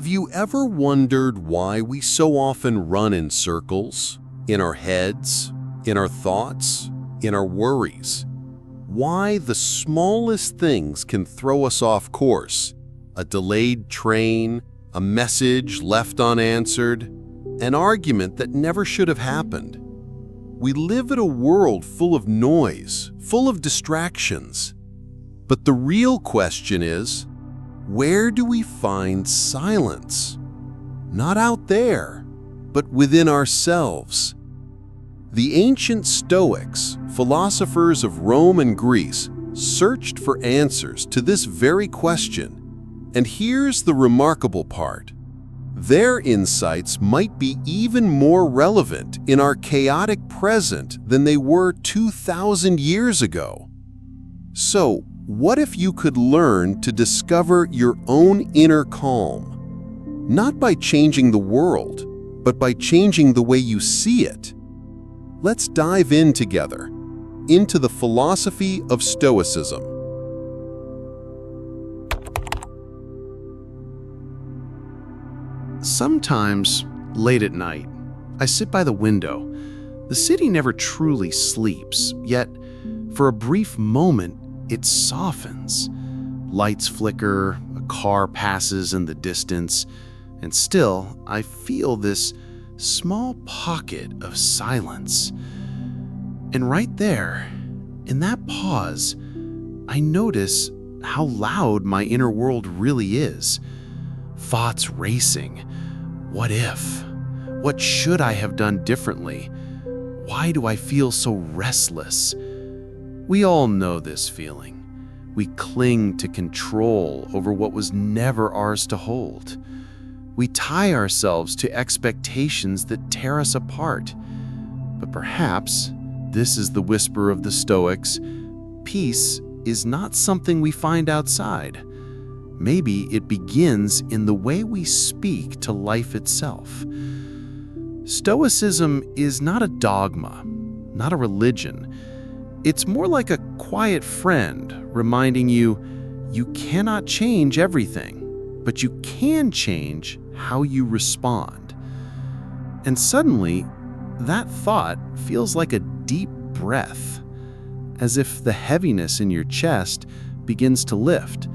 you ever wondered why we so often run in circles, in our heads, in our thoughts, in our worries? Why the smallest things can throw us off course? A delayed train, a message left unanswered, an argument that never should have happened. We live in a world full of noise, full of distractions. But the real question is, where do we find silence? Not out there, but within ourselves. The ancient Stoics, philosophers of Rome and Greece, searched for answers to this very question. And here's the remarkable part. Their insights might be even more relevant in our chaotic present than they were 2,000 years ago. So, what if you could learn to discover your own inner calm? Not by changing the world, but by changing the way you see it. Let's dive in together, into the philosophy of Stoicism. Sometimes, late at night, I sit by the window. The city never truly sleeps, yet, for a brief moment, it softens. Lights flicker, a car passes in the distance, and still I feel this small pocket of silence. And right there, in that pause, I notice how loud my inner world really is. Thoughts racing. What if? What should I have done differently? Why do I feel so restless? We all know this feeling. We cling to control over what was never ours to hold. We tie ourselves to expectations that tear us apart. But perhaps this is the whisper of the Stoics. Peace is not something we find outside. Maybe it begins in the way we speak to life itself. Stoicism is not a dogma, not a religion. It's more like a quiet friend reminding you, you cannot change everything, but you can change how you respond. And suddenly, that thought feels like a deep breath, as if the heaviness in your chest begins to lift,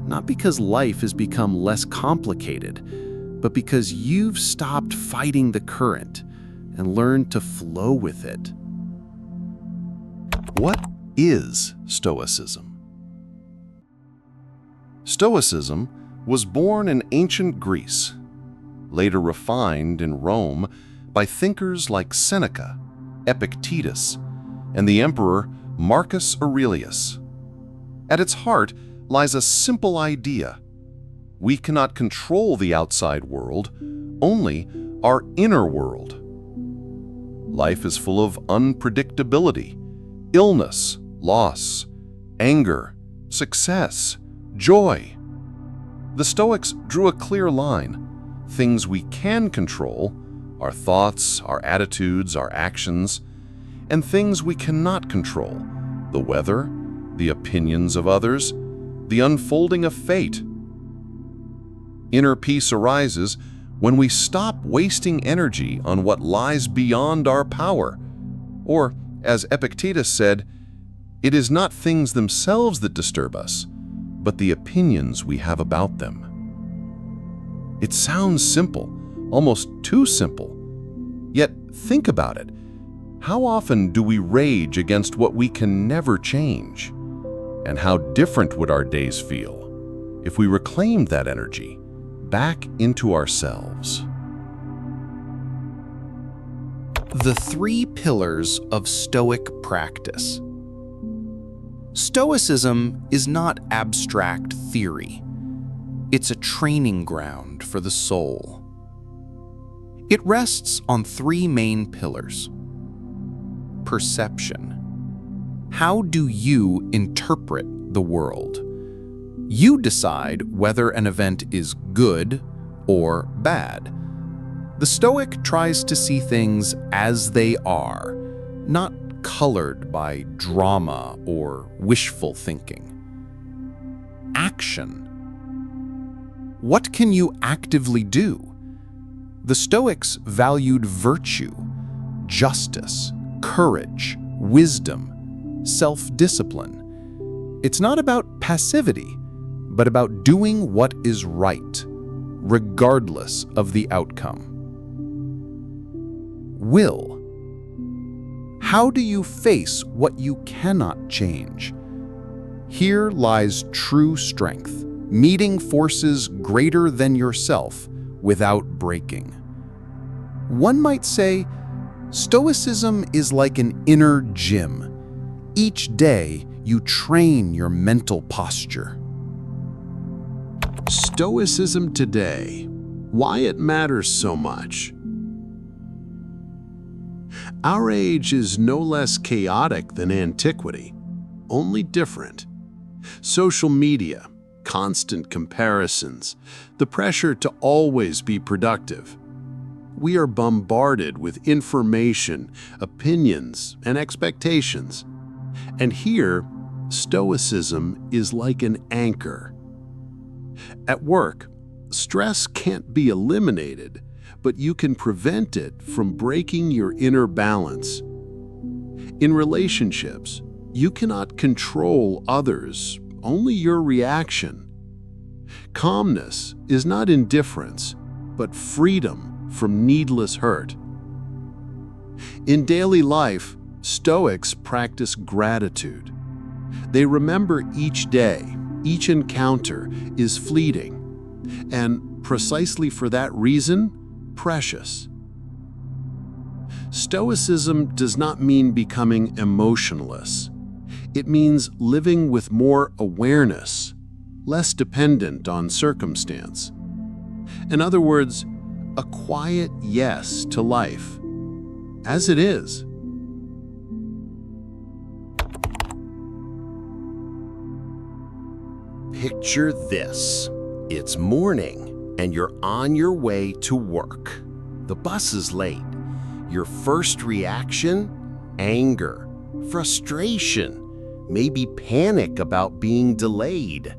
not because life has become less complicated, but because you've stopped fighting the current and learned to flow with it. What is Stoicism? Stoicism was born in ancient Greece, later refined in Rome by thinkers like Seneca, Epictetus, and the emperor Marcus Aurelius. At its heart lies a simple idea. We cannot control the outside world, only our inner world. Life is full of unpredictability, illness, loss, anger, success, joy. The Stoics drew a clear line. Things we can control, our thoughts, our attitudes, our actions, and things we cannot control, the weather, the opinions of others, the unfolding of fate. Inner peace arises when we stop wasting energy on what lies beyond our power. Or, as Epictetus said, it is not things themselves that disturb us, but the opinions we have about them. It sounds simple, almost too simple. Yet think about it. How often do we rage against what we can never change? And how different would our days feel if we reclaimed that energy back into ourselves? The 3 pillars of Stoic practice. Stoicism is not abstract theory. It's a training ground for the soul. It rests on 3 main pillars. Perception. How do you interpret the world? You decide whether an event is good or bad. The Stoic tries to see things as they are, not colored by drama or wishful thinking. Action. what can you actively do? The Stoics valued virtue, justice, courage, wisdom, self-discipline. It's not about passivity, but about doing what is right, regardless of the outcome. Will. How do you face what you cannot change? Here lies true strength, meeting forces greater than yourself without breaking. One might say, Stoicism is like an inner gym. Each day, you train your mental posture. Stoicism today. Why it matters so much. Our age is no less chaotic than antiquity, only different. Social media, constant comparisons, the pressure to always be productive. We are bombarded with information, opinions, and expectations. And here, Stoicism is like an anchor. At work, stress can't be eliminated, but you can prevent it from breaking your inner balance. In relationships, you cannot control others, only your reaction. Calmness is not indifference, but freedom from needless hurt. In daily life, Stoics practice gratitude. They remember each day, each encounter is fleeting, and precisely for that reason, precious. Stoicism does not mean becoming emotionless. It means living with more awareness, less dependent on circumstance. In other words, a quiet yes to life, as it is. Picture this. It's morning, and you're on your way to work. The bus is late. Your first reaction? Anger, frustration, maybe panic about being delayed.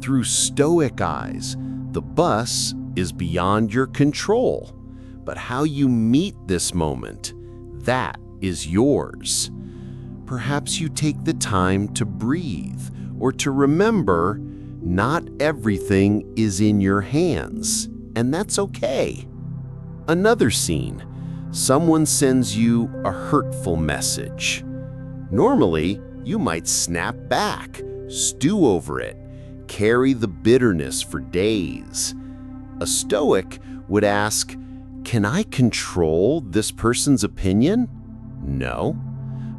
Through Stoic eyes, the bus is beyond your control. But how you meet this moment, that is yours. Perhaps you take the time to breathe or to remember not everything is in your hands, and that's okay. Another scene. Someone sends you a hurtful message. Normally, you might snap back, stew over it, carry the bitterness for days. A Stoic would ask, can I control this person's opinion? No.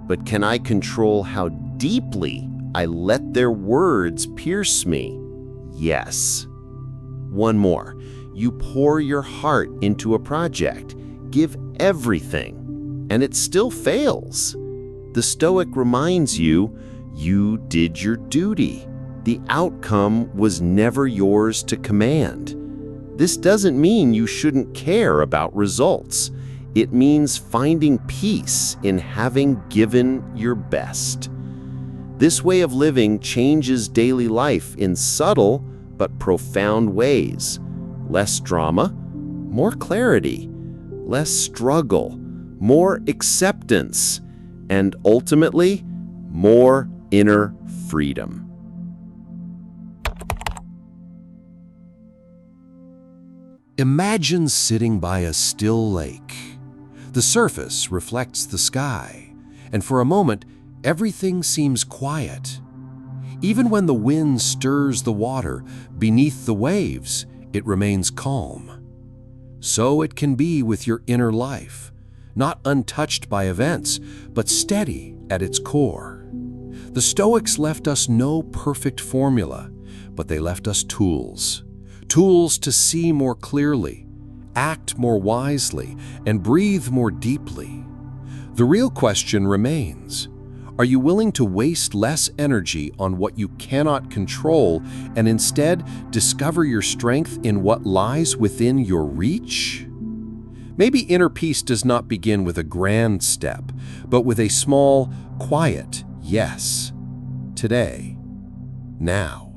But can I control how deeply I let their words pierce me? Yes. One more. You pour your heart into a project, give everything, and it still fails. The Stoic reminds you, you did your duty. The outcome was never yours to command. This doesn't mean you shouldn't care about results. It means finding peace in having given your best. This way of living changes daily life in subtle but profound ways. Less drama, more clarity, less struggle, more acceptance, and ultimately, more inner freedom. Imagine sitting by a still lake. The surface reflects the sky, and for a moment, everything seems quiet. Even when the wind stirs the water beneath the waves, it remains calm. So it can be with your inner life, not untouched by events, but steady at its core. The Stoics left us no perfect formula, but they left us tools. Tools to see more clearly, act more wisely, and breathe more deeply. The real question remains, are you willing to waste less energy on what you cannot control and instead discover your strength in what lies within your reach? Maybe inner peace does not begin with a grand step, but with a small, quiet yes. Today. Now.